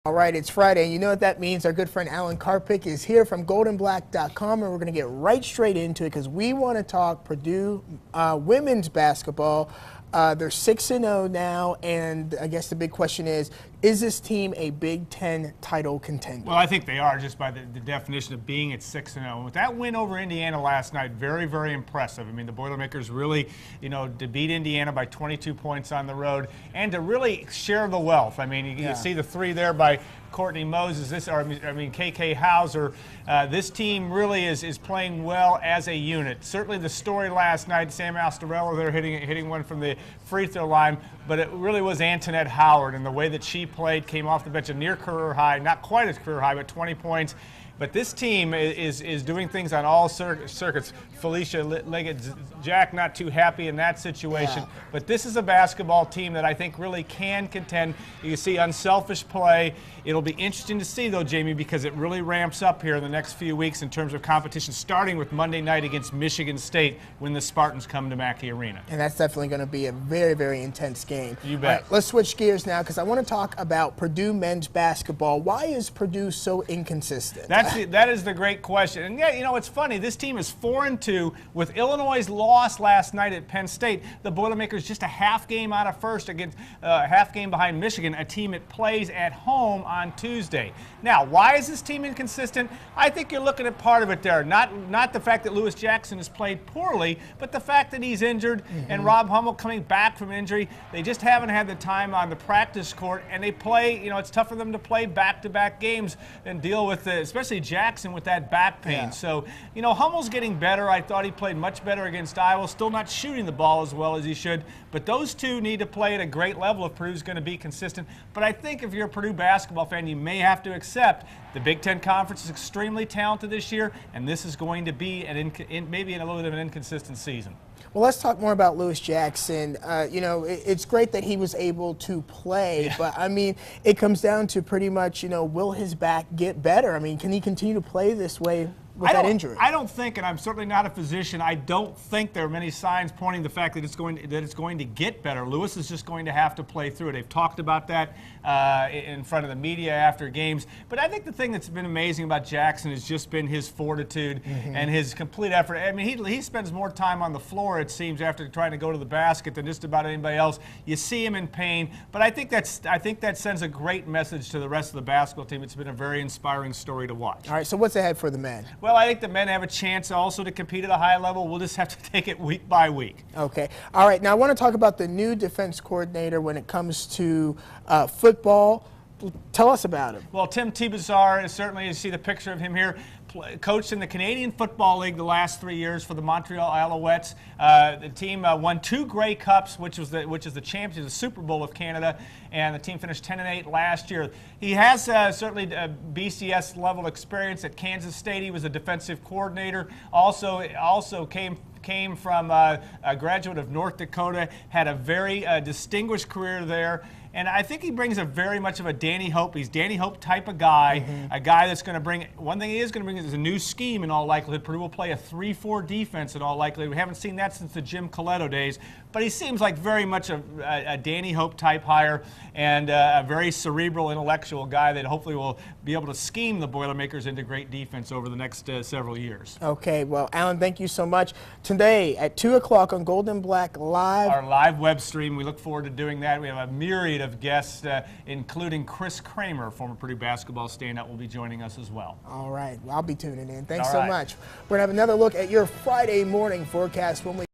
All right, it's Friday, and you know what that means. Our good friend Alan Karpik is here from goldenblack.com, and we're going to get right straight into it because we want to talk Purdue women's basketball. They're 6-0 now, and I guess the big question is this team a Big Ten title contender? Well, I think they are, just by the definition of being at 6-0. With that win over Indiana last night, very, very impressive. I mean, the Boilermakers really, to beat Indiana by 22 points on the road and to really share the wealth. I mean, you see the three there by Courtney Moses, KK Hauser. This team really is playing well as a unit. Certainly the story last night, Sam Astorello there hitting one from the free throw line, but it really was Antoinette Howard, and the way that she played, came off the bench, a near career high, not quite as career high, but 20 points. But this team is doing things on all circuits. Felicia Leggett-Jack not too happy in that situation. Yeah. But this is a basketball team that I think really can contend. You see unselfish play. It'll be interesting to see, though, Jamie, because it really ramps up here in the next few weeks in terms of competition, starting with Monday night against Michigan State when the Spartans come to Mackey Arena. And that's definitely going to be a very, very intense game. You bet. All right, let's switch gears now because I want to talk about Purdue men's basketball. Why is Purdue so inconsistent? That is the great question. And yeah, it's funny. This team is 4-2 with Illinois' loss last night at Penn State. The Boilermakers just a half game out of first against half game behind Michigan, a team that plays at home on Tuesday. Now, why is this team inconsistent? I think you're looking at part of it there. Not the fact that Lewis Jackson has played poorly, but the fact that he's injured and Rob Hummel coming back from injury. They just haven't had the time on the practice court, and they play. It's tough for them to play back-to-back games and deal with especially Jackson with that back pain. Yeah. So, Hummel's getting better. I thought he played much better against Iowa. Still not shooting the ball as well as he should. But those two need to play at a great level if Purdue's going to be consistent. But I think if you're a Purdue basketball fan, you may have to accept the Big Ten Conference is extremely talented this year, and this is going to be maybe in a little bit of an inconsistent season. Well, let's talk more about Lewis Jackson. It's great that he was able to play, but, I mean, it comes down to pretty much, will his back get better? I mean, can he continue to play this way with that injury? I don't think, and I'm certainly not a physician, I don't think there are many signs pointing to the fact that it's going to get better. Lewis is just going to have to play through it. They've talked about that in front of the media after games. But I think the thing that's been amazing about Jackson has just been his fortitude and his complete effort. I mean, he spends more time on the floor, it seems, after trying to go to the basket than just about anybody else. You see him in pain, but I think that sends a great message to the rest of the basketball team. It's been a very inspiring story to watch. All right, so what's ahead for the men? Well, I think the men have a chance also to compete at a high level. We'll just have to take it week by week. Okay. All right. Now, I want to talk about the new defense coordinator when it comes to football. Tell us about him. Well, Tim Tebessar is certainly, you see the picture of him here, coached in the Canadian Football League the last 3 years for the Montreal Alouettes. The team won 2 Grey Cups, which is the champions, the Super Bowl of Canada, and the team finished 10-8 last year. He has certainly BCS level experience at Kansas State. He was a defensive coordinator. Also came from a graduate of North Dakota, had a very distinguished career there. And I think he brings very much of a Danny Hope. He's Danny Hope type of guy, a guy that's going to bring, one thing he is going to bring is a new scheme in all likelihood. Purdue will play a 3-4 defense in all likelihood. We haven't seen that since the Jim Coletto days. But he seems like very much a Danny Hope type hire and a very cerebral, intellectual guy that hopefully will be able to scheme the Boilermakers into great defense over the next several years. Okay, well, Alan, thank you so much. Today at 2 o'clock on Golden Black Live. Our live web stream, we look forward to doing that. We have a myriad of guests, including Chris Kramer, former Purdue basketball standout, will be joining us as well. All right, well, I'll be tuning in. Thanks so much. We're going to have another look at your Friday morning forecast when we